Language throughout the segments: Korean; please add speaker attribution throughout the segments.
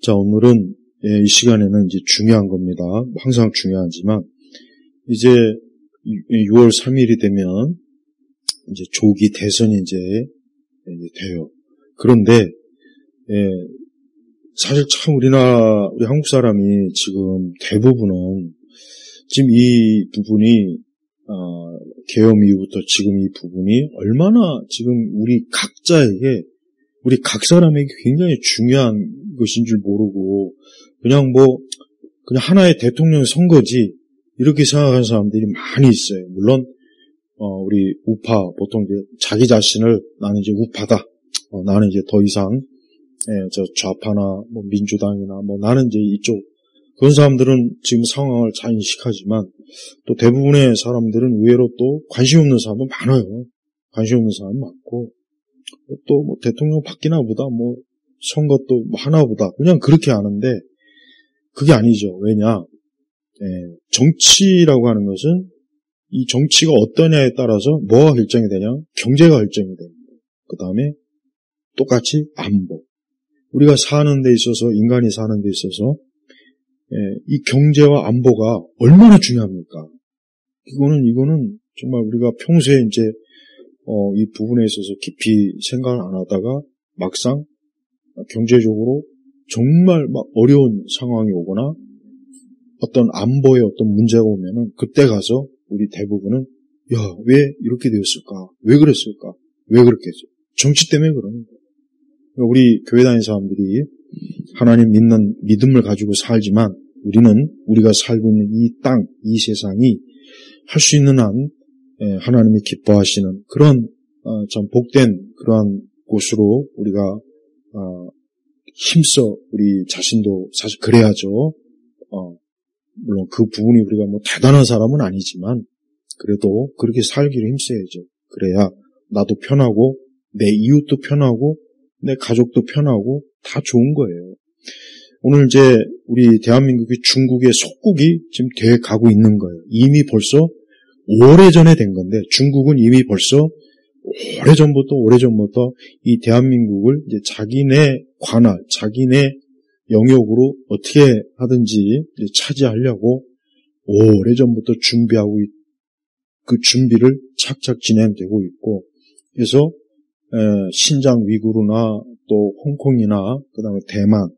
Speaker 1: 자, 오늘은 이 시간에는 이제 중요한 겁니다. 항상 중요하지만 이제 6월 3일이 되면 이제 조기 대선이 이제 돼요. 그런데 사실 참 우리 한국 사람이 지금 대부분은 지금 이 부분이 계엄 이후부터 지금 이 부분이 얼마나 지금 우리 각 사람에게 굉장히 중요한 것인 줄 모르고 그냥 하나의 대통령 선거지 이렇게 생각하는 사람들이 많이 있어요. 물론 우리 우파 보통 이제 자기 자신을 나는 이제 우파다. 나는 이제 더 이상 저 좌파나 뭐 민주당이나 뭐 나는 이제 이쪽 그런 사람들은 지금 상황을 잘 인식하지만 또 대부분의 사람들은 의외로 또 관심 없는 사람도 많아요. 관심 없는 사람 많고 또 뭐 대통령 바뀌나 보다 뭐 선거 또 뭐 하나 보다 그냥 그렇게 아는데 그게 아니죠. 왜냐? 정치라고 하는 것은 이 정치가 어떠냐에 따라서 뭐가 결정이 되냐? 경제가 결정이 됩니다. 그 다음에 똑같이 안보. 우리가 사는 데 있어서 인간이 사는 데 있어서 이 경제와 안보가 얼마나 중요합니까? 이거는 정말 우리가 평소에 이제 이 부분에 있어서 깊이 생각을 안 하다가 막상 경제적으로 정말 막 어려운 상황이 오거나 어떤 안보에 어떤 문제가 오면은 그때 가서 우리 대부분은 왜 이렇게 되었을까? 왜 그랬을까? 왜 그렇게 했어? 정치 때문에 그러는 거예요. 우리 교회 다니는 사람들이 하나님 믿는 믿음을 가지고 살지만 우리가 살고 있는 이 땅, 이 세상이 할 수 있는 한 하나님이 기뻐하시는 그런 참 복된 그러한 곳으로 우리가 힘써 우리 자신도 사실 그래야죠. 물론 그 부분이 우리가 뭐 대단한 사람은 아니지만 그래도 그렇게 살기를 힘써야죠. 그래야 나도 편하고 내 이웃도 편하고 내 가족도 편하고 다 좋은 거예요. 오늘 이제 우리 대한민국이 중국의 속국이 지금 돼 가고 있는 거예요. 이미 벌써 오래전에 된 건데 중국은 이미 벌써 오래전부터 이 대한민국을 이제 자기네 관할, 자기네 영역으로 어떻게 하든지 차지하려고 오래전부터 준비하고 그 준비를 착착 진행되고 있고 그래서 신장 위구르나 또 홍콩이나 그다음에 대만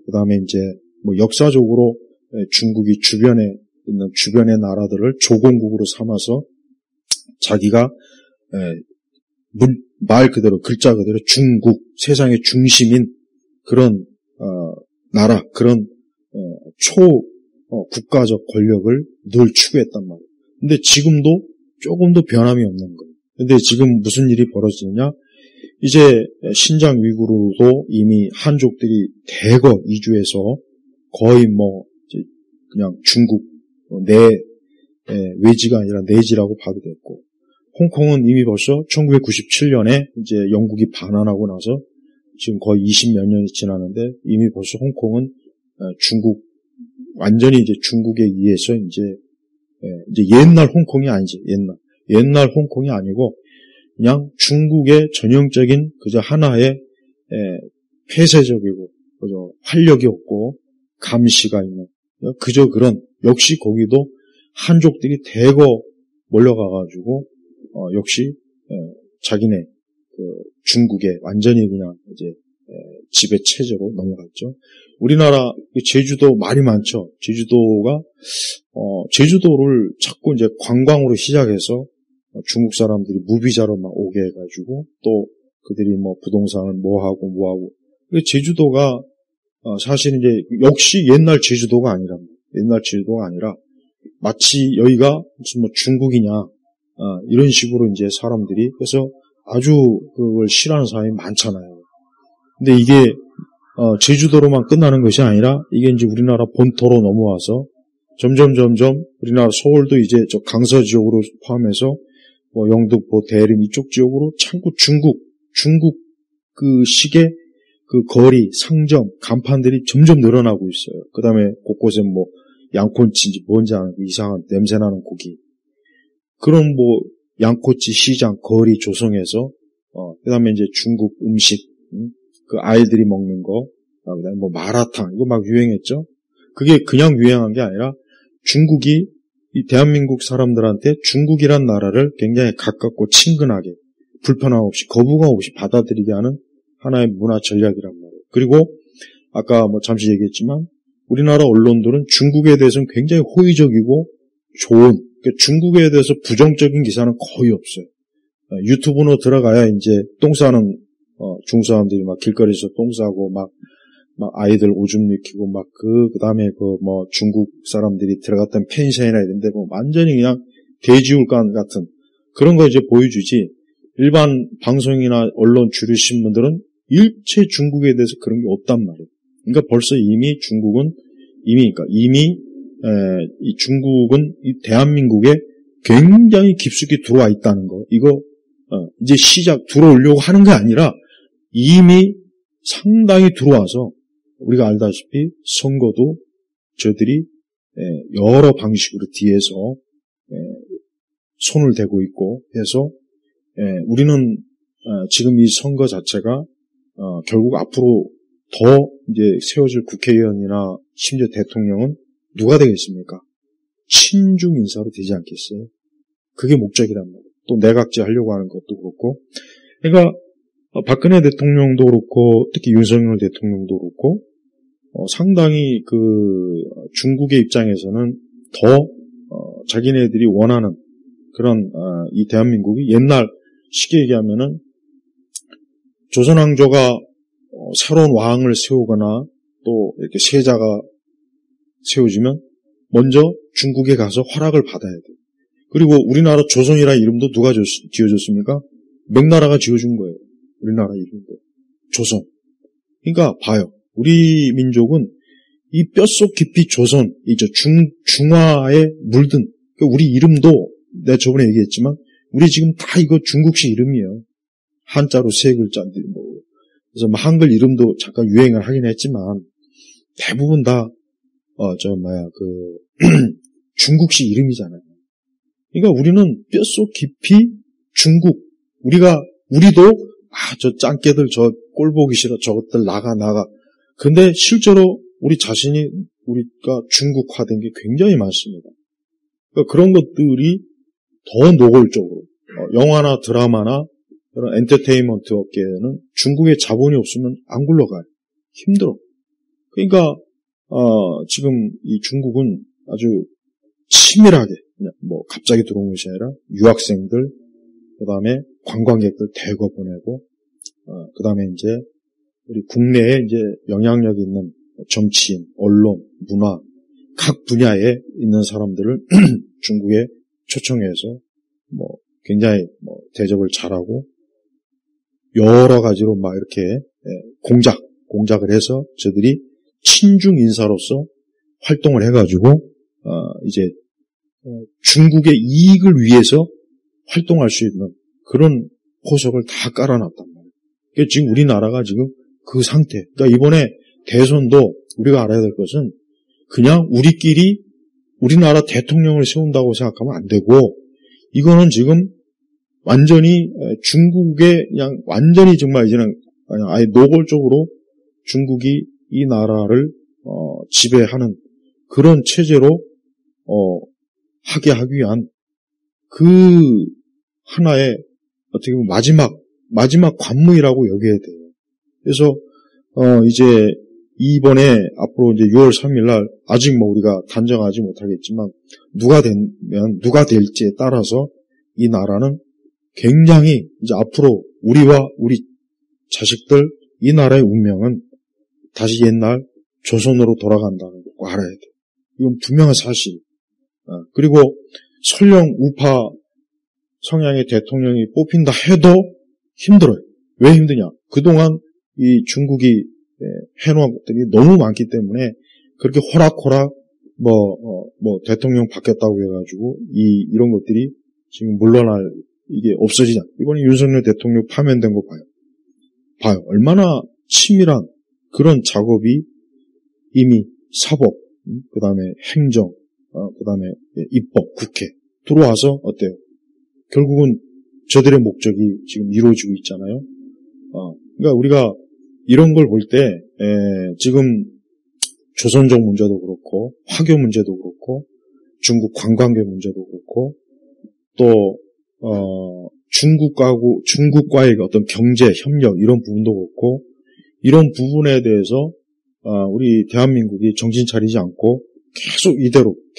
Speaker 1: 그다음에 이제 뭐 역사적으로 중국이 주변에 있는 주변의 나라들을 조공국으로 삼아서 자기가 말 그대로 글자 그대로 중국 세상의 중심인 그런 나라 그런 국가적 권력을 늘 추구했단 말이에요. 근데 지금도 조금도 변함이 없는 거예요. 근데 지금 무슨 일이 벌어지느냐? 이제 신장 위구르도 이미 한족들이 대거 이주해서 거의 뭐 그냥 중국 내 외지가 아니라 내지라고 봐도 됐고 홍콩은 이미 벌써 1997년에 이제 영국이 반환하고 나서 지금 거의 20몇 년이 지났는데 이미 벌써 홍콩은 완전히 이제 중국에 의해서 이제 옛날 홍콩이 아니지, 옛날 홍콩이 아니고 그냥 중국의 전형적인 그저 하나의 폐쇄적이고 그저 활력이 없고 감시가 있는 그저 그런 역시 거기도 한족들이 대거 몰려가가지고 역시 자기네 그 중국에 완전히 그냥 이제 지배 체제로 넘어갔죠. 우리나라 제주도 말이 많죠. 제주도를 자꾸 이제 관광으로 시작해서 중국 사람들이 무비자로 막 오게 해가지고 또 그들이 뭐 부동산을 뭐하고 제주도가 사실 이제 역시 옛날 제주도가 아니랍니다. 옛날 제주도가 아니라 마치 여기가 무슨 뭐 중국이냐 이런 식으로 이제 사람들이 그래서 아주 그걸 싫어하는 사람이 많잖아요. 근데 이게 제주도로만 끝나는 것이 아니라 이게 이제 우리나라 본토로 넘어와서 점점 우리나라 서울도 이제 저 강서 지역으로 포함해서 뭐 영등포, 대림 이쪽 지역으로 참고 중국 그 식의 그 거리, 상점, 간판들이 점점 늘어나고 있어요. 그 다음에 곳곳에 뭐 양꼬치인지 뭔지 아는 이상한 냄새나는 고기. 그런 뭐 양꼬치 시장, 거리 조성해서 그 다음에 이제 중국 음식, 그 아이들이 먹는 거, 그다음에 뭐 마라탕 이거 막 유행했죠. 그게 그냥 유행한 게 아니라 중국이 이 대한민국 사람들한테 중국이란 나라를 굉장히 가깝고 친근하게 불편함 없이 거부감 없이 받아들이게 하는 하나의 문화 전략이란 말이에요. 그리고 아까 뭐 잠시 얘기했지만 우리나라 언론들은 중국에 대해서는 굉장히 호의적이고 좋은, 그러니까 중국에 대해서 부정적인 기사는 거의 없어요. 유튜브로 들어가야 이제 똥 싸는 중국 사람들이 막 길거리에서 똥 싸고 막 아이들 오줌 넣히고 막 그다음에 뭐 중국 사람들이 들어갔던 펜션이나 이런 데 뭐 완전히 그냥 돼지울간 같은 그런 거 이제 보여주지. 일반 방송이나 언론 주류 신문들은 일체 중국에 대해서 그런 게 없단 말이에요. 그러니까 벌써 이미 중국은 이 중국은 이 대한민국에 굉장히 깊숙이 들어와 있다는 거. 이거 이제 들어오려고 하는 게 아니라 이미 상당히 들어와서 우리가 알다시피 선거도 저들이 여러 방식으로 뒤에서 손을 대고 있고 해서 우리는 지금 이 선거 자체가 결국 앞으로 더 이제 세워질 국회의원이나 심지어 대통령은 누가 되겠습니까? 친중 인사로 되지 않겠어요? 그게 목적이란 말이에요. 또 내각제 하려고 하는 것도 그렇고. 그러니까 박근혜 대통령도 그렇고 특히 윤석열 대통령도 그렇고 상당히 중국의 입장에서는 더 자기네들이 원하는 그런 이 대한민국이 옛날 쉽게 얘기하면은 조선왕조가 새로운 왕을 세우거나 또 이렇게 세자가 세워지면 먼저 중국에 가서 허락을 받아야 돼요. 그리고 우리나라 조선이라는 이름도 누가 지어줬습니까? 명나라가 지어준 거예요. 우리나라 이름도. 조선. 그러니까 봐요. 우리 민족은 이 뼛속 깊이 조선, 중화에 물든 우리 이름도 내가 저번에 얘기했지만 우리 지금 다 이거 중국식 이름이에요. 한자로 세 글자인데 뭐. 그래서 한글 이름도 잠깐 유행을 하긴 했지만 대부분 다 중국식 이름이잖아요. 그러니까 우리는 뼛속 깊이 중국. 우리도 저 짱깨들 저 꼴 보기 싫어. 저것들 나가. 근데 실제로 우리 자신이 우리가 중국화된 게 굉장히 많습니다. 그러니까 그런 것들이 더 노골적으로 영화나 드라마나 그런 엔터테인먼트 업계에는 중국의 자본이 없으면 안 굴러가요. 힘들어. 그러니까 지금 이 중국은 아주 치밀하게 뭐 갑자기 들어온 것이 아니라 유학생들 그다음에 관광객들 대거 보내고 그다음에 이제 우리 국내에 이제 영향력 있는 정치인, 언론, 문화 각 분야에 있는 사람들을 중국에 초청해서 뭐 굉장히 대접을 잘하고 여러 가지로 막 이렇게 공작을 해서 저들이 친중 인사로서 활동을 해가지고 이제 중국의 이익을 위해서 활동할 수 있는 그런 포석을 다 깔아놨단 말이에요. 그러니까 지금 우리나라가 지금 그 상태. 그러니까 이번에 대선도 우리가 알아야 될 것은 그냥 우리끼리 우리나라 대통령을 세운다고 생각하면 안 되고 이거는 지금 완전히 중국의 그냥 완전히 정말 이제는 아예 노골적으로 중국이 이 나라를 지배하는 그런 체제로 하게 하기 위한 그 하나의 어떻게 보면 마지막 관문이라고 여겨야 돼요. 그래서 이제 이번에 앞으로 이제 6월 3일 날 아직 우리가 단정하지 못하겠지만 누가 될지에 따라서 이 나라는 굉장히 이제 앞으로 우리와 우리 자식들 이 나라의 운명은 다시 옛날 조선으로 돌아간다는 거 꼭 알아야 돼요. 이건 분명한 사실. 그리고 설령 우파 성향의 대통령이 뽑힌다 해도 힘들어요. 왜 힘드냐? 그동안 이 중국이 해놓은 것들이 너무 많기 때문에 그렇게 호락호락 대통령 바뀌었다고 해가지고 이런 것들이 지금 물러날 이게 없어지지 않아요. 이번에 윤석열 대통령 파면된 거 봐요. 얼마나 치밀한 그런 작업이 이미 사법, 그 다음에 행정, 그 다음에 입법, 국회 들어와서 어때요? 결국은 저들의 목적이 지금 이루어지고 있잖아요. 그러니까 우리가 이런 걸 볼 때, 지금 조선족 문제도 그렇고, 화교 문제도 그렇고, 중국 관광객 문제도 그렇고, 또, 중국과의 어떤 경제, 협력, 이런 부분도 그렇고, 이런 부분에 대해서, 우리 대한민국이 정신 차리지 않고,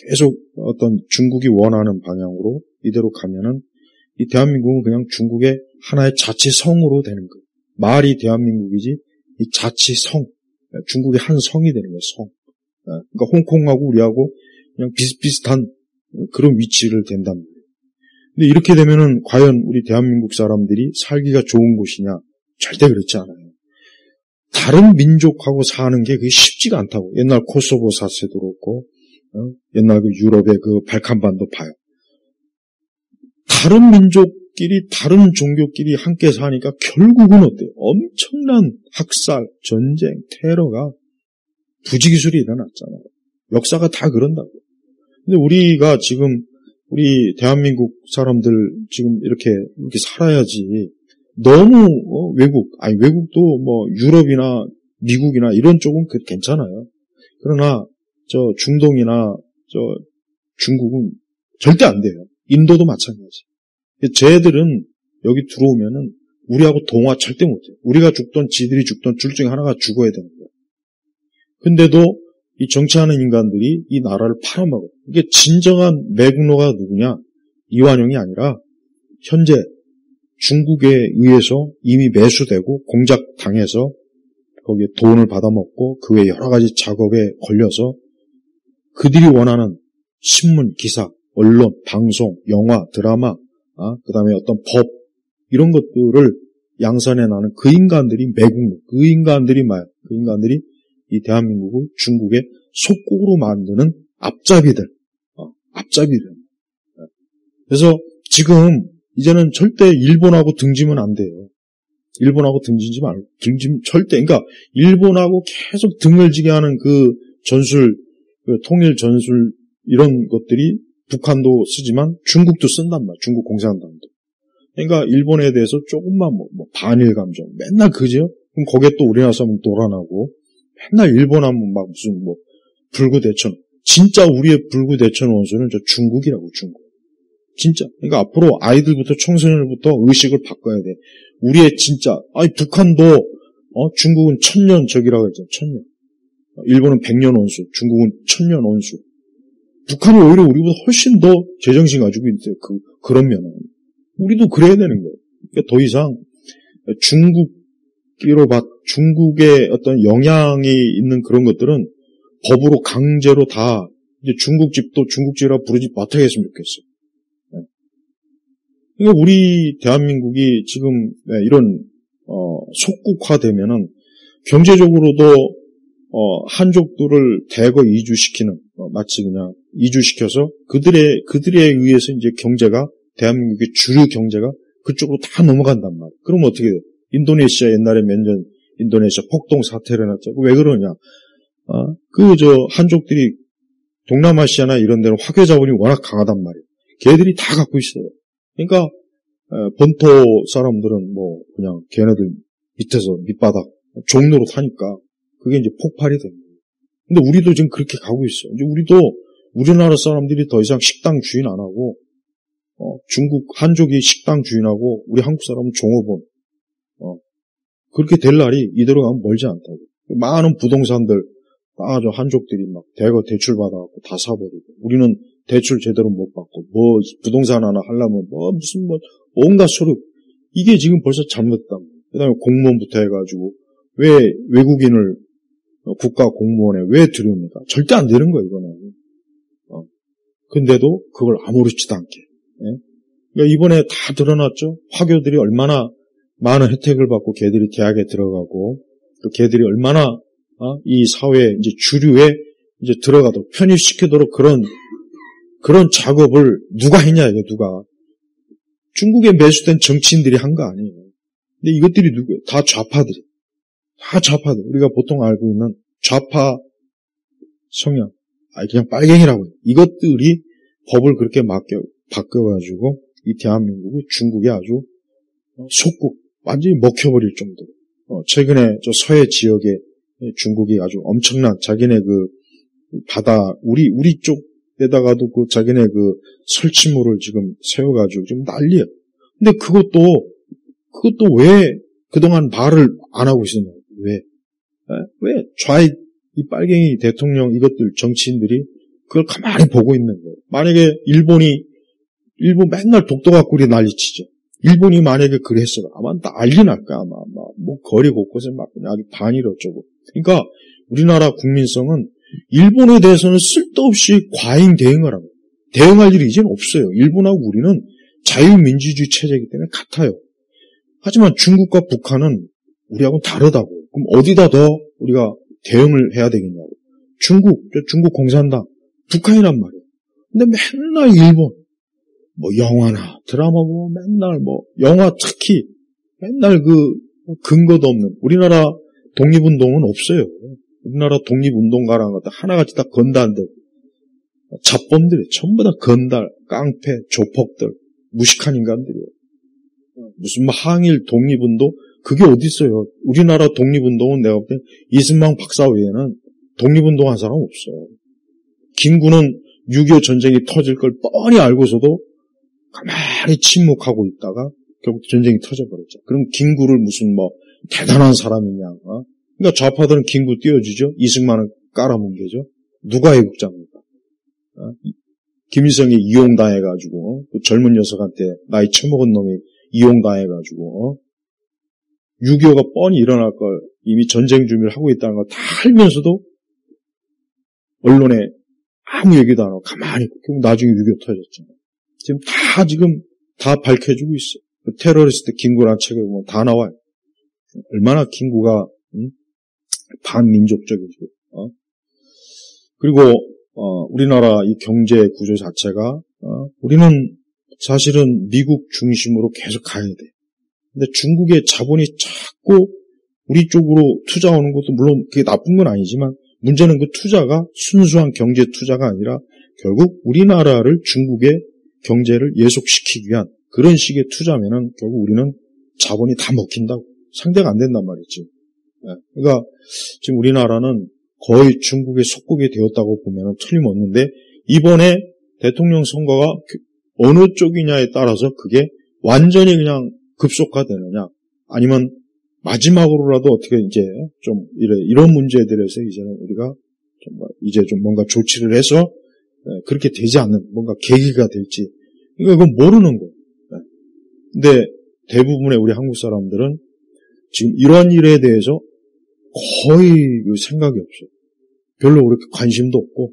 Speaker 1: 계속 어떤 중국이 원하는 방향으로 이대로 가면은, 이 대한민국은 그냥 중국의 하나의 자치성으로 되는 거예요. 말이 대한민국이지, 이 자치성, 중국의 한 성이 되는 거예요, 성. 그러니까 홍콩하고 우리하고 그냥 비슷비슷한 그런 위치를 된단 말이에요. 근데 이렇게 되면은 과연 우리 대한민국 사람들이 살기가 좋은 곳이냐? 절대 그렇지 않아요. 다른 민족하고 사는 게 그게 쉽지가 않다고. 옛날 코소보 사태도 그렇고, 옛날 그 유럽의 그 발칸반도 봐요. 다른 민족끼리, 다른 종교끼리 함께 사니까 결국은 어때요? 엄청난 학살, 전쟁, 테러가 부지기술이 일어났잖아요. 역사가 다 그런다고. 근데 우리가 지금, 우리 대한민국 사람들 지금 이렇게 살아야지. 너무, 외국도 뭐, 유럽이나 미국이나 이런 쪽은 괜찮아요. 그러나, 중동이나, 중국은 절대 안 돼요. 인도도 마찬가지. 쟤들은 여기 들어오면은, 우리하고 동화 절대 못해요. 우리가 죽던 지들이 죽던 둘 중에 하나가 죽어야 되는 거예요. 근데도 이 정치하는 인간들이 이 나라를 팔아먹어요. 이게 진정한 매국노가 누구냐? 이완용이 아니라 현재 중국에 의해서 이미 매수되고 공작당해서 거기에 돈을 받아먹고 그 외 여러 가지 작업에 걸려서 그들이 원하는 신문, 기사, 언론, 방송, 영화, 드라마, 그 다음에 어떤 법 이런 것들을 양산해 나는 그 인간들이 매국노, 그 인간들이 이 대한민국을 중국의 속국으로 만드는 앞잡이들. 그래서 지금 이제는 절대 일본하고 등지면 안 돼요. 일본하고 등지지 말고, 절대. 그러니까 일본하고 계속 등을 지게 하는 그 전술, 그 통일 전술 이런 것들이 북한도 쓰지만 중국도 쓴단 말이에요. 중국 공산당도. 그러니까 일본에 대해서 조금만 반일 감정. 맨날 그죠? 그럼 거기에 또 우리나라 사람은 놀아나고 맨날 일본 하면 막 무슨 불구대천. 진짜 우리의 불구대천 원수는 저 중국이라고, 중국. 진짜. 그러니까 앞으로 아이들부터 청소년부터 의식을 바꿔야 돼. 우리의 진짜, 북한도, 중국은 1000년 적이라고 했잖아, 1000년. 일본은 100년 원수, 중국은 1000년 원수. 북한이 오히려 우리보다 훨씬 더 제정신 가지고 있어요. 그런 면은. 우리도 그래야 되는 거예요. 그러니까 더 이상 중국의 어떤 영향이 있는 그런 것들은 법으로 강제로 다 이제 중국집도 중국집이라 부르지 못하게 했으면 좋겠어요. 그러니까 우리 대한민국이 지금 이런 속국화되면은 경제적으로도 한족들을 대거 이주시키는 마치 그냥 이주시켜서 그들에 의해서 이제 경제가 대한민국의 주류 경제가 그쪽으로 다 넘어간단 말이에요. 그러면 어떻게 돼요? 인도네시아 옛날에 몇 년 인도네시아 폭동 사태를 해놨죠. 왜 그러냐? 한족들이 동남아시아나 이런 데는 화교 자본이 워낙 강하단 말이에요. 걔들이 다 갖고 있어요. 그러니까 본토 사람들은 그냥 걔네들 밑에서 밑바닥 종로로 타니까 그게 이제 폭발이 됩니다. 근데 우리도 지금 그렇게 가고 있어요. 이제 우리나라 사람들이 더 이상 식당 주인 안 하고 중국 한족이 식당 주인하고 우리 한국 사람은 종업원 그렇게 될 날이 이대로 가면 멀지 않다고. 많은 부동산들 저 한족들이 막 대거 대출 받아갖고 다 사버리고 우리는 대출 제대로 못 받고 부동산 하나 하려면 무슨 온갖 소리. 이게 지금 벌써 잘못됐다. 그 다음에 공무원부터 해가지고 왜 외국인을 국가 공무원에 왜 들여옵니까? 절대 안 되는 거예요, 이거는. 근데도 그걸 아무렇지도 않게. 그러니까 이번에 다 드러났죠? 화교들이 얼마나 많은 혜택을 받고 걔들이 대학에 들어가고 또 걔들이 얼마나 이 사회 이제 주류에 이제 들어가도록 편입시키도록 그런 작업을 누가 했냐, 이게 누가. 중국에 매수된 정치인들이 한 거 아니에요. 근데 이것들이 누구예요? 다 좌파들이. 우리가 보통 알고 있는 좌파 성향. 그냥 빨갱이라고 해요. 이것들이 법을 그렇게 바뀌어가지고 이 대한민국이 중국에 아주 속국, 완전히 먹혀버릴 정도로. 최근에 저 서해 지역에 중국이 아주 엄청난 자기네 그 바다, 우리 쪽에다가도 그 자기네 그 설치물을 지금 세워가지고 지금 난리야. 근데 그것도 왜 그동안 말을 안 하고 있었냐? 왜 이 빨갱이 대통령 이것들 정치인들이 그걸 가만히 보고 있는 거예요. 만약에 일본 맨날 독도 갖고 우리 난리치죠. 일본이 만약에 그랬어요. 아마 난리 날 거야. 아마 뭐 거리 곳곳에 막 그냥 반일 어쩌고. 그러니까 우리나라 국민성은 일본에 대해서는 쓸데없이 과잉 대응을 하고 대응할 일이 이제는 없어요. 일본하고 우리는 자유민주주의 체제이기 때문에 같아요. 하지만 중국과 북한은 우리하고는 다르다고. 그럼 어디다 더 우리가 대응을 해야 되겠냐고. 중국 공산당, 북한이란 말이에요. 근데 맨날 일본, 뭐 영화나 드라마 보면 맨날 영화 특히 맨날 그 근거도 없는 우리나라 독립운동은 없어요. 우리나라 독립운동가라는 것들 하나같이 다 건달들, 잡범들이 전부 다 건달, 깡패, 조폭들, 무식한 인간들이에요. 무슨 항일 독립운동 그게 어디 있어요? 우리나라 독립운동은 내가 볼 때 이승만 박사 외에는 독립운동한 사람 없어요. 김구는 6.25 전쟁이 터질 걸 뻔히 알고서도 가만히 침묵하고 있다가 결국 전쟁이 터져버렸죠. 그럼 김구를 무슨 대단한 사람이냐? 그러니까 좌파들은 김구 띄워주죠. 이승만은 깔아뭉개죠. 누가 애국자입니까? 김일성이 이용당해가지고 그 젊은 녀석한테 나이 처먹은 놈이 이용당해가지고 6.25가 뻔히 일어날 걸 이미 전쟁 준비를 하고 있다는 걸 다 알면서도 언론에 아무 얘기도 안 하고 가만히 있고 결국 나중에 6.25 터졌잖아요. 지금 다 밝혀주고 있어요. 그 테러리스트 김구라는 책에 보면 다 나와요. 얼마나 김구가 반민족적이고 그리고 우리나라 이 경제 구조 자체가 우리는 사실은 미국 중심으로 계속 가야 돼. 근데 중국의 자본이 자꾸 우리 쪽으로 투자 오는 것도 물론 그게 나쁜 건 아니지만 문제는 그 투자가 순수한 경제 투자가 아니라 결국 우리나라를 중국의 경제를 예속시키기 위한 그런 식의 투자면은 결국 우리는 자본이 다 먹힌다고. 상대가 안 된단 말이지. 그러니까 지금 우리나라는 거의 중국의 속국이 되었다고 보면 틀림없는데 이번에 대통령 선거가 어느 쪽이냐에 따라서 그게 완전히 그냥 급속화되느냐 아니면 마지막으로라도 어떻게 이제 좀 이런 문제들에서 이제는 우리가 좀 뭔가 조치를 해서 그렇게 되지 않는 뭔가 계기가 될지 이건 모르는 거예요. 근데 대부분의 우리 한국 사람들은 지금 이러한 일에 대해서 거의 생각이 없어요. 별로 그렇게 관심도 없고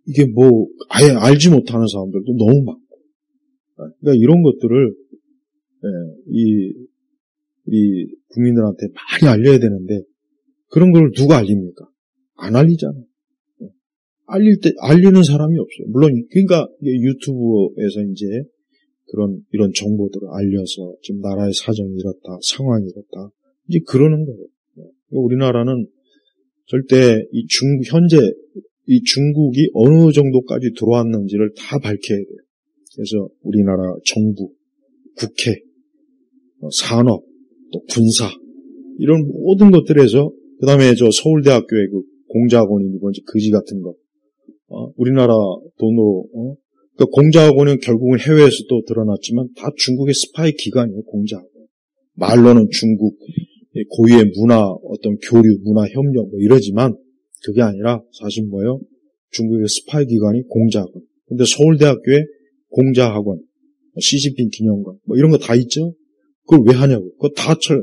Speaker 1: 이게 아예 알지 못하는 사람들도 너무 많고 그러니까 이런 것들을 우리 국민들한테 많이 알려야 되는데 그런 걸 누가 알립니까? 안 알리잖아요. 알리는 사람이 없어요. 물론 그러니까 유튜브에서 이제 이런 정보들을 알려서 지금 나라의 사정이 이렇다, 상황이 이렇다 이제 그러는 거예요. 우리나라는 절대 현재 이 중국이 어느 정도까지 들어왔는지를 다 밝혀야 돼요. 그래서 우리나라 정부, 국회, 산업, 또 군사 이런 모든 것들에서 그다음에 저 서울대학교의 그 공자학원이 이번 거지 같은 거 우리나라 돈으로 그러니까 공자학원은 결국은 해외에서 또 드러났지만 다 중국의 스파이 기관이에요. 공자학원 말로는 중국 고유의 문화 어떤 교류 문화 협력 이러지만 그게 아니라 사실 뭐예요? 중국의 스파이 기관이 공자학원. 근데 서울대학교에 공자학원, 시진핑 기념관 이런 거 다 있죠. 그걸 왜 하냐고.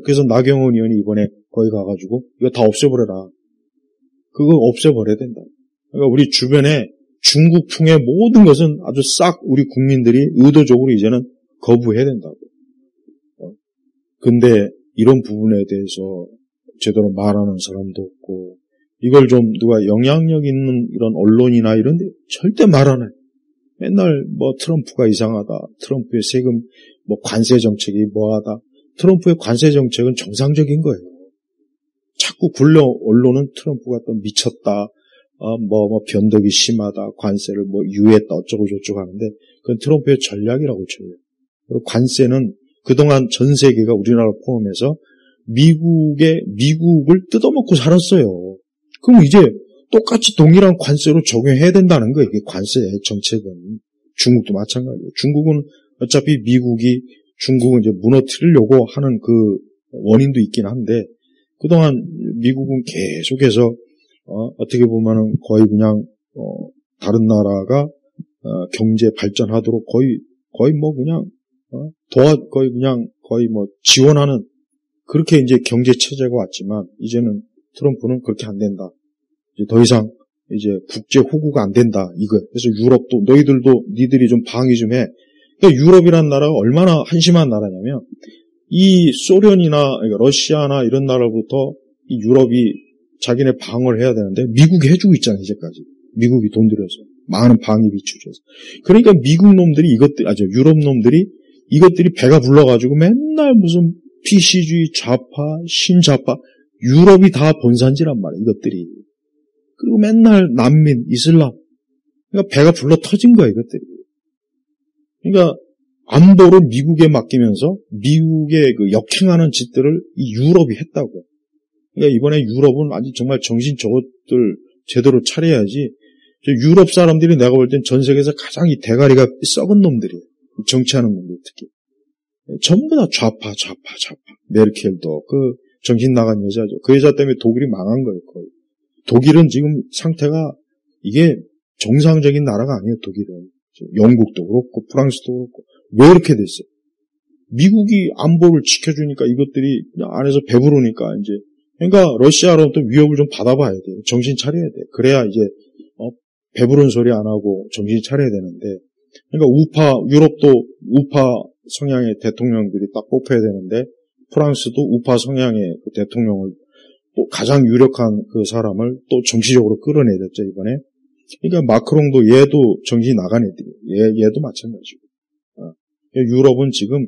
Speaker 1: 그래서 나경원 의원이 이번에 거기 가가지고 이거 다 없애버려라. 그거 없애버려야 된다. 그러니까 우리 주변에 중국풍의 모든 것은 아주 싹 우리 국민들이 의도적으로 이제는 거부해야 된다고. 근데 이런 부분에 대해서 제대로 말하는 사람도 없고 이걸 좀 누가 영향력 있는 이런 언론이나 이런 데 절대 말 안 해요. 맨날 트럼프가 이상하다. 트럼프의 세금 관세 정책이 뭐하다. 트럼프의 관세 정책은 정상적인 거예요. 자꾸 언론은 트럼프가 또 미쳤다. 변덕이 심하다. 관세를 유했다. 어쩌고 저쩌고 하는데 그건 트럼프의 전략이라고 쳐요. 그리고 관세는 그동안 전 세계가 우리나라를 포함해서 미국을 뜯어먹고 살았어요. 그럼 이제 똑같이 동일한 관세로 적용해야 된다는 거예요. 이게 관세 정책은. 중국도 마찬가지예요. 중국은 어차피 중국은 이제 무너뜨리려고 하는 그 원인도 있긴 한데, 그동안 미국은 계속해서, 어떻게 보면은 거의 그냥, 다른 나라가, 경제 발전하도록 거의 뭐 그냥, 거의 뭐 지원하는, 그렇게 이제 경제 체제가 왔지만, 이제는 트럼프는 그렇게 안 된다. 이제 더 이상, 이제 국제 호구가 안 된다. 이거. 그래서 유럽도, 니들이 좀 방위 좀 해. 그러니까 유럽이라는 나라가 얼마나 한심한 나라냐면, 이 소련이나 러시아나 이런 나라부터 이 유럽이 자기네 방어를 해야 되는데 미국이 해주고 있잖아요, 이제까지. 미국이 돈 들여서. 많은 방위비 추진해서. 그러니까 유럽 놈들이 이것들이 배가 불러가지고 맨날 무슨 PC주의, 좌파, 신좌파, 유럽이 다 본산지란 말이에요, 이것들이. 그리고 맨날 난민, 이슬람. 그러니까 배가 불러 터진 거예요, 이것들이. 그러니까 안보를 미국에 맡기면서 미국의 그 역행하는 짓들을 이 유럽이 했다고. 그러니까 이번에 유럽은 아주 정말 정신 저것들 제대로 차려야지. 유럽 사람들이 내가 볼 땐 전 세계에서 가장 이 대가리가 썩은 놈들이에요. 정치하는 놈들 특히. 전부 다 좌파. 메르켈도 그 정신 나간 여자죠. 그 여자 때문에 독일이 망한 거예요, 거의. 독일은 지금 상태가 이게 정상적인 나라가 아니에요, 독일은. 영국도 그렇고 프랑스도 그렇고. 왜 이렇게 됐어요? 미국이 안보를 지켜주니까 이것들이 그냥 안에서 배부르니까 이제. 그러니까 러시아로부터 위협을 좀 받아봐야 돼요. 정신 차려야 돼요. 그래야 이제 배부른 소리 안 하고 정신 차려야 되는데. 그러니까 유럽도 우파 성향의 대통령들이 딱 뽑혀야 되는데 프랑스도 우파 성향의 그 대통령을 또 가장 유력한 그 사람을 또 정치적으로 끌어내렸죠, 이번에. 그러니까 마크롱도 얘도 정신이 나간 애들이에요. 얘도 마찬가지고. 유럽은 지금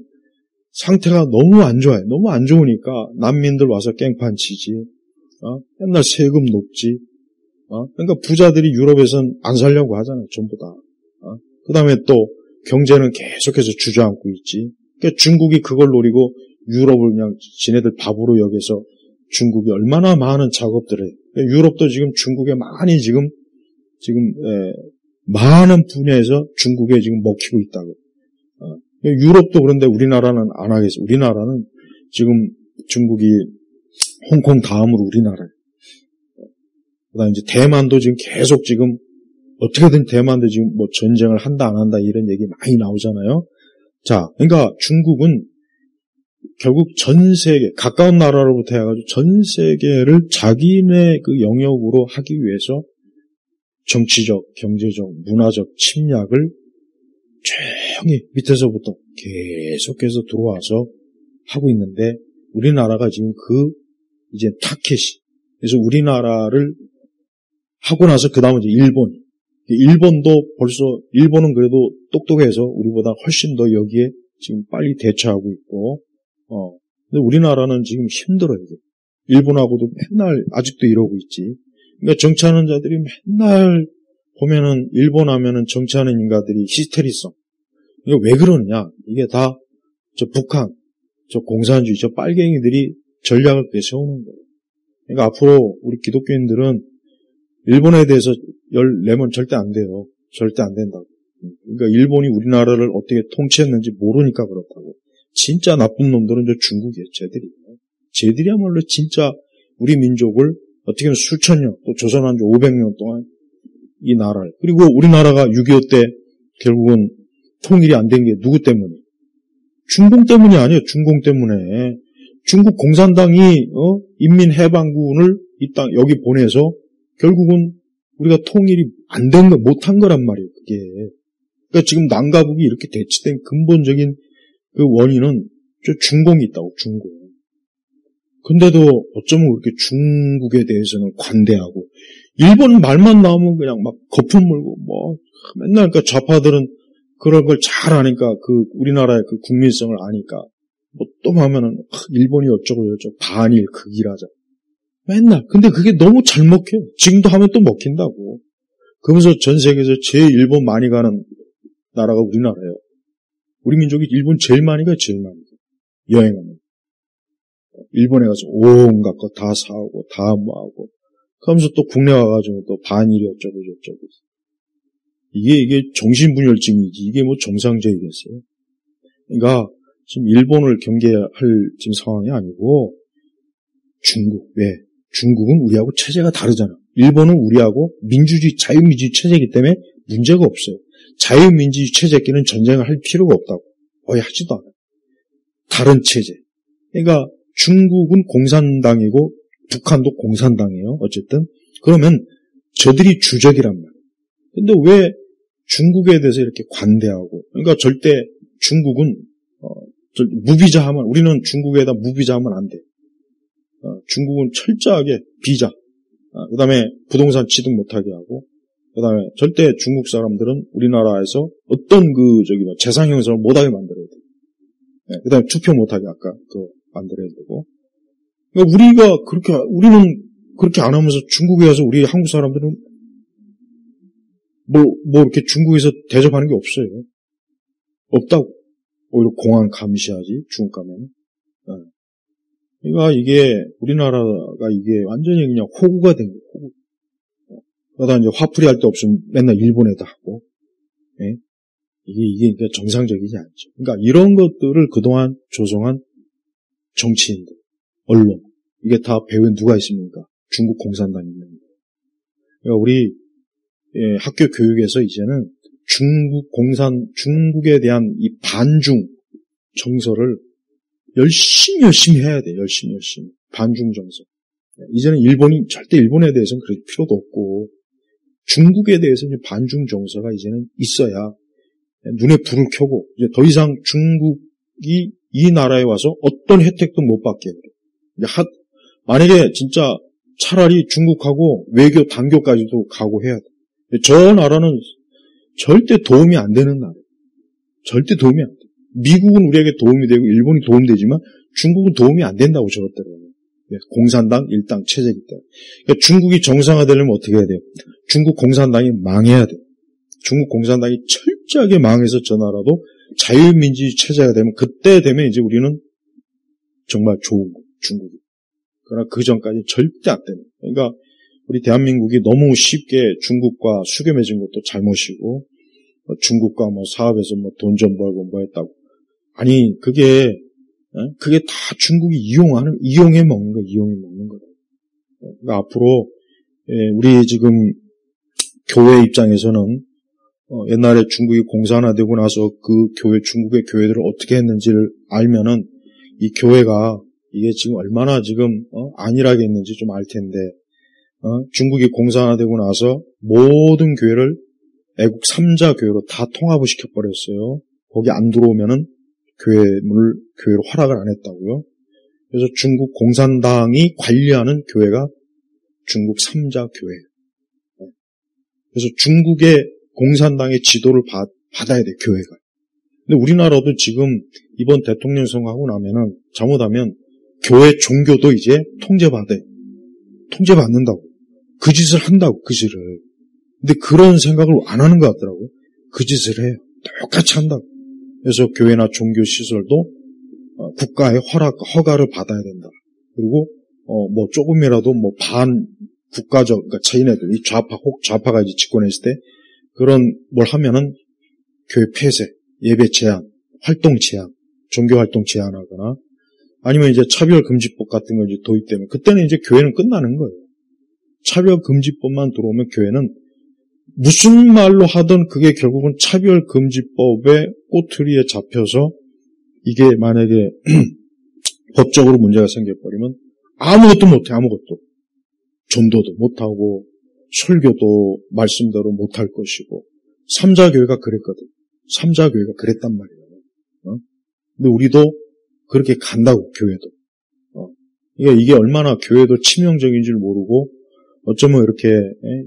Speaker 1: 상태가 너무 안 좋아요. 너무 안 좋으니까 난민들 와서 깽판 치지. 맨날 세금 높지. 그러니까 부자들이 유럽에선 안 살려고 하잖아요. 전부 다. 그 다음에 또 경제는 계속해서 주저앉고 있지. 그러니까 중국이 그걸 노리고 유럽을 그냥 지네들 밥으로 여겨서 중국이 얼마나 많은 작업들을 해요. 그러니까 유럽도 지금 중국에 많이 지금 많은 분야에서 중국에 지금 먹히고 있다고. 유럽도 그런데 우리나라는 안 하겠어. 우리나라는 지금 중국이 홍콩 다음으로 우리나라예요. 그다음 이제 대만도 지금 계속 지금 어떻게든 대만도 지금 뭐 전쟁을 한다 안 한다 이런 얘기 많이 나오잖아요. 자, 그러니까 중국은 결국 전 세계 가까운 나라로부터 해가지고 전 세계를 자기네 그 영역으로 하기 위해서 정치적, 경제적, 문화적 침략을 조용히 밑에서부터 계속해서 들어와서 하고 있는데 우리나라가 지금 이제 타켓이. 그래서 우리나라를 하고 나서 그 다음은 이제 일본도 벌써 일본은 그래도 똑똑해서 우리보다 훨씬 더 여기에 지금 빨리 대처하고 있고 근데 우리나라는 지금 힘들어요. 이게. 일본하고도 맨날 아직도 이러고 있지. 그러니까 정치하는 자들이 맨날 보면은 일본 하면은 정치하는 인간들이 히스테리성. 이게 왜 그러느냐? 이게 다 저 북한, 저 공산주의, 저 빨갱이들이 전략을 내세우는 거예요. 그러니까 앞으로 우리 기독교인들은 일본에 대해서 열 내면 절대 안 돼요. 절대 안 된다고. 그러니까 일본이 우리나라를 어떻게 통치했는지 모르니까 그렇다고. 진짜 나쁜 놈들은 저 중국이에요. 쟤들이야말로 진짜 우리 민족을 어떻게 보면 수천 년, 또 조선 왕조 500년 동안 이 나라를. 그리고 우리나라가 6.25 때 결국은 통일이 안 된 게 누구 때문에? 중공 때문이 아니에요. 중공 때문에. 중국 공산당이 인민해방군을 이 땅 여기 보내서 결국은 우리가 통일이 안 된 거, 못한 거란 말이에요. 그게. 그러니까 지금 남과 북이 이렇게 대치된 근본적인 그 원인은 저 중공이 있다고. 중공. 근데도 어쩌면 그렇게 중국에 대해서는 관대하고 일본 말만 나오면 그냥 막 거품 물고 뭐 맨날 그러니까 좌파들은 그런 걸 잘 아니까 그 우리나라의 그 국민성을 아니까 뭐 또 하면은 일본이 어쩌고 저쩌고 반일 극일하자 맨날 근데 그게 너무 잘 먹혀요. 지금도 하면 또 먹힌다고. 그러면서 전 세계에서 제일 일본 많이 가는 나라가 우리나라예요. 우리 민족이 일본 제일 많이 가요. 제일 많이 가요. 여행하면. 일본에 가서 온갖 거 다 사오고, 다 뭐하고, 그러면서 또 국내 와가지고 또 반일이 어쩌고 저쩌고. 이게 정신분열증이지. 이게 뭐 정상적이겠어요. 그러니까 지금 일본을 경계할 지금 상황이 아니고, 중국, 왜? 중국은 우리하고 체제가 다르잖아. 일본은 우리하고 민주주의, 자유민주주의 체제이기 때문에 문제가 없어요. 자유민주주의 체제끼리는 전쟁을 할 필요가 없다고. 거의 하지도 않아요. 다른 체제. 그러니까 중국은 공산당이고 북한도 공산당이에요. 어쨌든. 그러면 저들이 주적이란 말이에요. 근데 왜 중국에 대해서 이렇게 관대하고, 그러니까 절대 중국은 무비자하면, 우리는 중국에다 무비자하면 안 돼. 중국은 철저하게 비자, 그 다음에 부동산 취득 못하게 하고, 그 다음에 절대 중국 사람들은 우리나라에서 어떤 재산 형성을 못하게 만들어야 돼. 네, 그 다음에 투표 못하게 아까 만들어야 되고. 그러니까 우리는 그렇게 안 하면서 중국에 가서 우리 한국 사람들은 이렇게 중국에서 대접하는 게 없어요. 없다고. 오히려 공안 감시하지, 중국 가면. 네. 그러니까 이게, 우리나라가 이게 완전히 그냥 호구가 된 거예요, 호구. 그러다 이제 화풀이 할 데 없으면 맨날 일본에다 하고. 네? 이게 정상적이지 않죠. 그러니까 이런 것들을 그동안 조성한 정치인들, 언론, 이게 다 배운 누가 있습니까? 중국 공산당입니다. 그러니까 우리 학교 교육에서 이제는 중국에 대한 이 반중 정서를 열심히 해야 돼. 열심히. 반중 정서. 이제는 절대 일본에 대해서는 그럴 필요도 없고, 중국에 대해서는 반중 정서가 이제는 있어야 눈에 불을 켜고, 이제 더 이상 중국이 이 나라에 와서 어떤 혜택도 못 받게 해요. 만약에 진짜 차라리 중국하고 외교 단교까지도 각오해야 돼. 저 나라는 절대 도움이 안 되는 나라예요. 절대 도움이 안 돼. 미국은 우리에게 도움이 되고 일본이 도움이 되지만 중국은 도움이 안 된다고 저것들은. 공산당 일당 체제이기 때문에. 그러니까 중국이 정상화되려면 어떻게 해야 돼요? 중국 공산당이 망해야 돼요. 중국 공산당이 철저하게 망해서 저 나라도 자유민주주의 체제가 되면, 그때 되면 이제 우리는 정말 좋은 거예요, 중국이. 그러나 그 전까지 절대 안 됩니다. 그러니까 우리 대한민국이 너무 쉽게 중국과 수교 맺은 것도 잘못이고, 중국과 사업에서 돈 좀 벌고 했다고. 아니, 그게 다 중국이 이용해 먹는 거예요. 그러니까 앞으로, 우리 지금 교회 입장에서는, 옛날에 중국이 공산화되고 나서 중국의 교회들을 어떻게 했는지를 알면은, 이 교회가 이게 지금 얼마나 지금, 안일하게 했는지 좀 알 텐데, 중국이 공산화되고 나서 모든 교회를 애국 3자 교회로 다 통합을 시켜버렸어요. 거기 안 들어오면은 교회로 허락을 안 했다고요. 그래서 중국 공산당이 관리하는 교회가 중국 3자 교회예요. 그래서 중국의 공산당의 지도를 받아야 돼, 교회가. 근데 우리나라도 지금 이번 대통령 선거하고 나면은 잘못하면 교회 종교도 이제 통제받는다고. 그 짓을 한다고, 그 짓을. 근데 그런 생각을 안 하는 것 같더라고요. 그 짓을 해요. 똑같이 한다고. 그래서 교회나 종교시설도 국가의 허가를 받아야 된다. 그리고 조금이라도 반국가적, 그러니까 자기네들, 이 좌파가 이제 집권에 있을 때 그런 뭘 하면은 교회 폐쇄, 예배 제한, 활동 제한, 종교 활동 제한하거나 아니면 이제 차별금지법 같은 거 이제 도입되면 그때는 이제 교회는 끝나는 거예요. 차별금지법만 들어오면 교회는 무슨 말로 하든 그게 결국은 차별금지법의 꼬투리에 잡혀서 이게 만약에 법적으로 문제가 생겨버리면 아무것도 못해, 아무것도. 전도도 못하고 설교도 말씀대로 못할 것이고 3자교회가 그랬거든. 3자교회가 그랬단 말이에요. 근데 우리도 그렇게 간다고, 교회도. 이게 얼마나 교회도 치명적인 줄 모르고 어쩌면 이렇게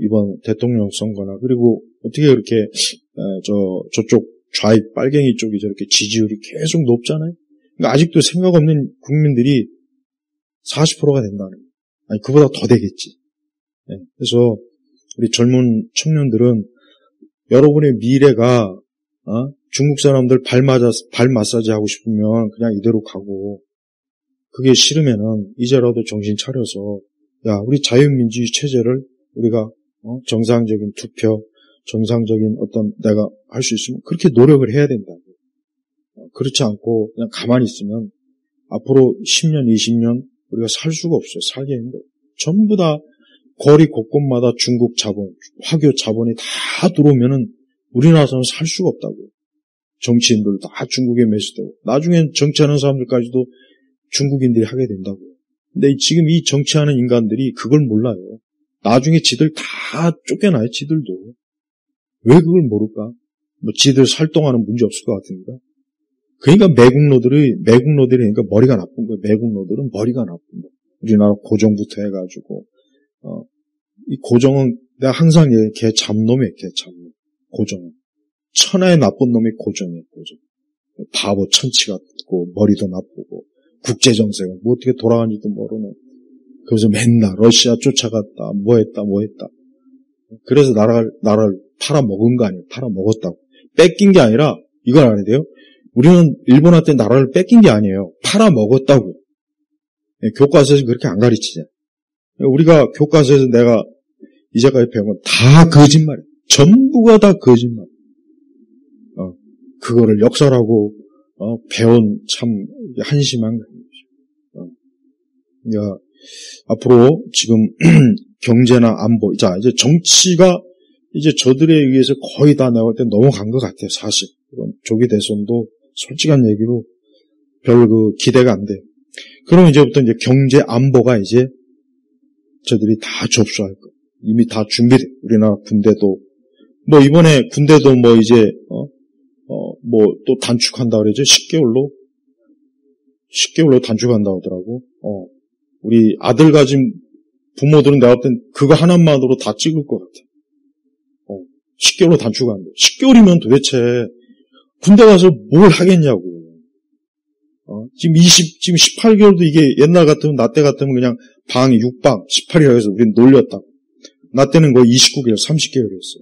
Speaker 1: 이번 대통령 선거나 그리고 어떻게 그렇게 저쪽 좌익 빨갱이 쪽이 저렇게 지지율이 계속 높잖아요. 그러니까 아직도 생각 없는 국민들이 40%가 된다는 거예요. 아니 그보다 더 되겠지. 그래서 우리 젊은 청년들은 여러분의 미래가 중국 사람들 발 마사지 하고 싶으면 그냥 이대로 가고 그게 싫으면은 이제라도 정신 차려서 야, 우리 자유민주주의 체제를 우리가 정상적인 투표, 정상적인 어떤 내가 할 수 있으면 그렇게 노력을 해야 된다고. 그렇지 않고 그냥 가만히 있으면 앞으로 10년, 20년 우리가 살 수가 없어요. 살기 힘들어요. 전부 다 거리 곳곳마다 중국 자본, 화교 자본이 다 들어오면은 우리나라에서는 살 수가 없다고요. 정치인들 다 중국에 매수되고 나중엔 정치하는 사람들까지도 중국인들이 하게 된다고요. 근데 지금 이 정치하는 인간들이 그걸 몰라요. 나중에 지들 다 쫓겨나요. 지들도. 왜 그걸 모를까? 뭐 지들 살 동안은 문제 없을 것 같으니까. 그러니까 매국노들이 그러니까 머리가 나쁜 거예요. 매국노들은 머리가 나쁜 거예요. 우리나라 고정부터 해가지고 이 고정은 내가 항상 얘기해. 걔 잡놈이에요. 걔 잡놈. 고정은. 천하의 나쁜 놈이 고정이에요. 고정. 바보 천치 같고 머리도 나쁘고 국제정세가 뭐 어떻게 돌아가는지도 모르는. 그래서 맨날 러시아 쫓아갔다. 뭐 했다. 그래서 나라를 팔아먹은 거 아니에요. 팔아먹었다고. 뺏긴 게 아니라 이걸 알아야 돼요. 우리는 일본한테 나라를 뺏긴 게 아니에요. 팔아먹었다고요. 교과서에서 그렇게 안 가르치잖아요. 우리가 교과서에서 내가 이제까지 배운 건 다 거짓말이에요. 전부가 다 거짓말. 그거를 역사라고 배운 참 한심한 거예요. 그러니까 앞으로 지금 경제나 안보, 자 이제 정치가 이제 저들에 의해서 거의 다 내가 볼 때 넘어간 것 같아요. 사실 조기 대선도 솔직한 얘기로 별 그 기대가 안 돼요. 그럼 이제부터 이제 경제 안보가 이제 저들이 다 접수할 거. 이미 다 준비돼. 우리나라 군대도 뭐 이번에 군대도 뭐 이제 뭐 또 단축한다 그러죠. 10개월로 단축한다 하더라고. 우리 아들 가진 부모들은 내가 볼 땐 그거 하나만으로 다 찍을 것 같아. 10개월로 단축한다. 10개월이면 도대체 군대 가서 뭘 하겠냐고. 지금 18개월도 이게 옛날 같으면, 나 때 같으면 그냥 방이 6방, 18이라 해서 우리는 놀렸다. 나 때는 거의 29개월, 30개월이었어.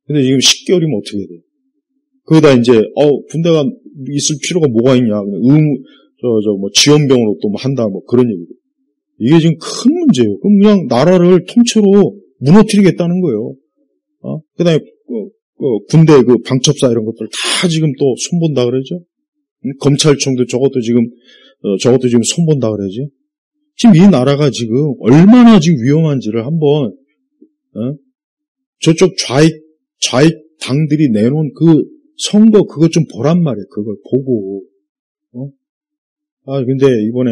Speaker 1: 근데 지금 10개월이면 어떻게 돼? 거기다 이제, 군대가 있을 필요가 뭐가 있냐. 뭐 지원병으로 또 뭐 한다, 뭐 그런 얘기도. 이게 지금 큰 문제예요. 그럼 그냥 나라를 통째로 무너뜨리겠다는 거예요. 그 다음에, 군대 그 방첩사 이런 것들 다 지금 또 손본다 그러죠? 검찰청도 저것도 지금 손본다 그러지? 지금 이 나라가 지금 얼마나 지금 위험한지를 한번, 저쪽 좌익 당들이 내놓은 그 선거 그것 좀 보란 말이에요. 그걸 보고. 근데 이번에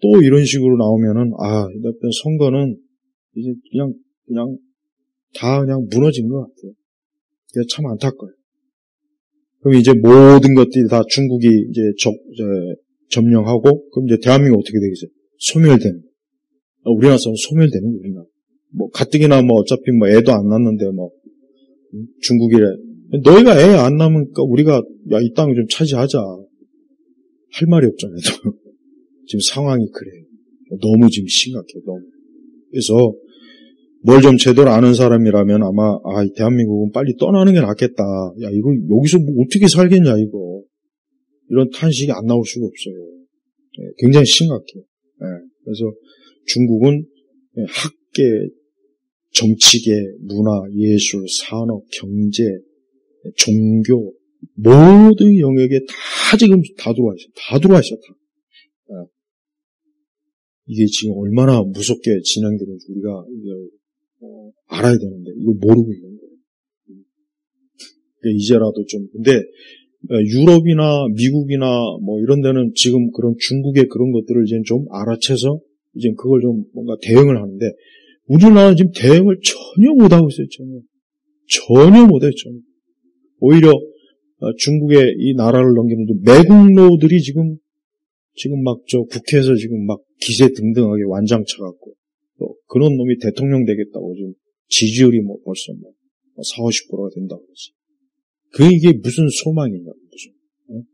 Speaker 1: 또 이런 식으로 나오면은, 이번 선거는 이제 그냥 다 그냥 무너진 것 같아요. 그게 참 안타까워요. 그럼 이제 모든 것들이 다 중국이 이제 점령하고, 그럼 이제 대한민국 어떻게 되겠어요? 소멸되는. 우리나라 사람 소멸되는 거예요, 우리나라. 뭐, 가뜩이나 뭐, 어차피 뭐, 애도 안 낳는데 뭐, 중국이래. 너희가 애 안 낳으니까 우리가, 야, 이 땅을 좀 차지하자. 할 말이 없잖아요. 지금 상황이 그래요. 너무 지금 심각해요, 너무. 그래서, 뭘 좀 제대로 아는 사람이라면 아마, 이 대한민국은 빨리 떠나는 게 낫겠다. 야, 이거, 여기서 뭐 어떻게 살겠냐, 이거. 이런 탄식이 안 나올 수가 없어요. 굉장히 심각해요. 그래서 중국은 학계, 정치계, 문화, 예술, 산업, 경제, 종교, 모든 영역에 다 지금 다 들어와 있어요. 다 들어와 있어요, 다. 이게 지금 얼마나 무섭게 진행되는지 우리가 알아야 되는데, 이걸 모르고 있는 거예요. 그러니까 이제라도 좀, 근데, 유럽이나 미국이나 뭐 이런 데는 지금 그런 중국의 그런 것들을 이제 좀 알아채서, 이제 그걸 좀 뭔가 대응을 하는데, 우리나라는 지금 대응을 전혀 못하고 있어요, 전혀 못해요, 전혀. 오히려, 중국의 이 나라를 넘기는 매국노들이 지금 막 국회에서 지금 막 기세 등등하게 완장쳐갖고, 또 그런 놈이 대통령 되겠다고 지금 지지율이 뭐 벌써 뭐 40, 50%가 된다고 그러지. 이게 무슨 소망이냐, 무슨.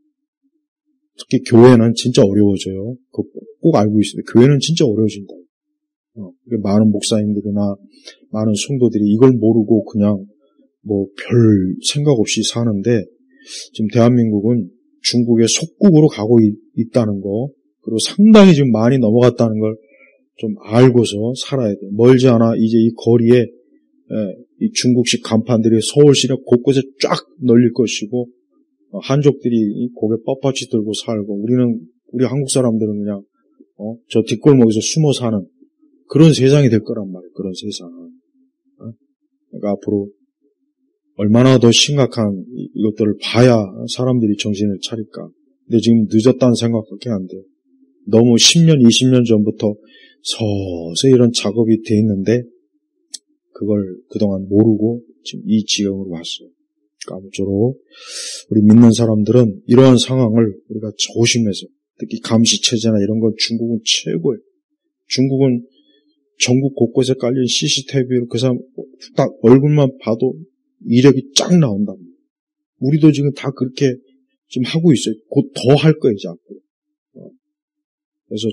Speaker 1: 특히 교회는 진짜 어려워져요. 그거 꼭 알고 있어요. 교회는 진짜 어려워진다. 많은 목사님들이나 많은 성도들이 이걸 모르고 그냥 뭐 별 생각 없이 사는데, 지금 대한민국은 중국의 속국으로 가고 있다는 거, 그리고 상당히 지금 많이 넘어갔다는 걸 좀 알고서 살아야 돼요. 멀지 않아 이제 이 거리에 이 중국식 간판들이 서울시내 곳곳에 쫙 널릴 것이고, 한족들이 고개 뻣뻣이 들고 살고, 우리 한국 사람들은 그냥 저 뒷골목에서 숨어 사는 그런 세상이 될 거란 말이에요. 그런 세상. 그러니까 앞으로 얼마나 더 심각한 이것들을 봐야 사람들이 정신을 차릴까. 근데 지금 늦었다는 생각밖에 안 돼요. 너무 10년, 20년 전부터 서서히 이런 작업이 돼 있는데 그걸 그동안 모르고 지금 이 지경으로 왔어요. 아무쪼록 우리 믿는 사람들은 이러한 상황을 우리가 조심해서, 특히 감시체제나 이런 건 중국은 최고예요. 중국은 전국 곳곳에 깔린 CCTV로 그 사람 딱 얼굴만 봐도 이력이 쫙 나온답니다. 우리도 지금 다 그렇게 지금 하고 있어요. 곧 더 할 거예요, 이제 앞으로. 그래서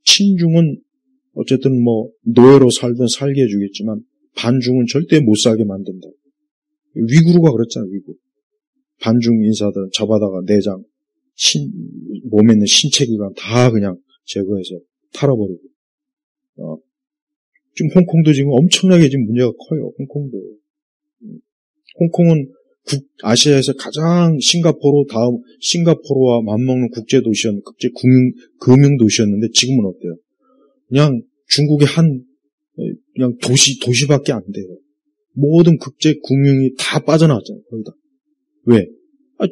Speaker 1: 친중은 어쨌든 노예로 살든 살게 해주겠지만 반중은 절대 못 살게 만든다. 위구르가 그랬잖아요, 위구르. 반중 인사들 잡아다가 내장, 몸에 있는 신체기관 다 그냥 제거해서 탈아버리고. 지금 홍콩도 지금 엄청나게 지금 문제가 커요, 홍콩도. 홍콩은 아시아에서 가장 싱가포르와 맞먹는 국제 금융도시였는데 지금은 어때요? 그냥 중국의 그냥 도시밖에 안 돼요. 모든 국제 금융이 다 빠져나왔잖아요, 거기다. 왜?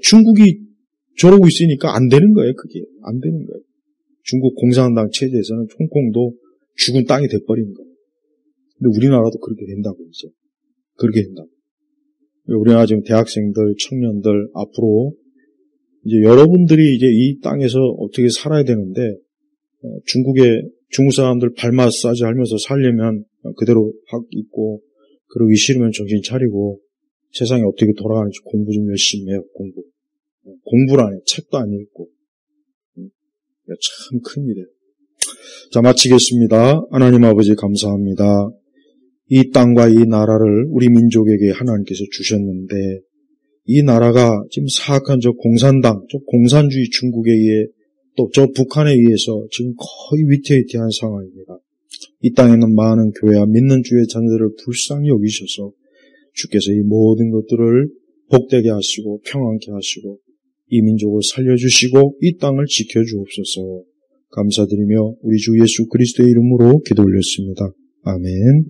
Speaker 1: 중국이 저러고 있으니까 안 되는 거예요, 그게. 안 되는 거예요. 중국 공산당 체제에서는 홍콩도 죽은 땅이 돼버린 거예요. 근데 우리나라도 그렇게 된다고, 이제. 그렇게 된다고. 우리나라 지금 대학생들, 청년들, 앞으로, 이제 여러분들이 이제 이 땅에서 어떻게 살아야 되는데, 중국 사람들 발 마사지 하면서 살려면 그대로 있고, 그러기 싫으면 정신 차리고, 세상이 어떻게 돌아가는지 공부 좀 열심히 해요, 공부. 공부를 안 해, 책도 안 읽고. 참 큰일이에요. 자, 마치겠습니다. 하나님 아버지 감사합니다. 이 땅과 이 나라를 우리 민족에게 하나님께서 주셨는데, 이 나라가 지금 사악한 저 공산당, 저 공산주의 중국에 의해, 또 저 북한에 의해서 지금 거의 위태위태한 상황입니다. 이 땅에는 많은 교회와 믿는 주의 자녀들을 불쌍히 여기셔서 주께서 이 모든 것들을 복되게 하시고 평안케 하시고 이 민족을 살려주시고 이 땅을 지켜주옵소서. 감사드리며 우리 주 예수 그리스도의 이름으로 기도 올렸습니다. 아멘.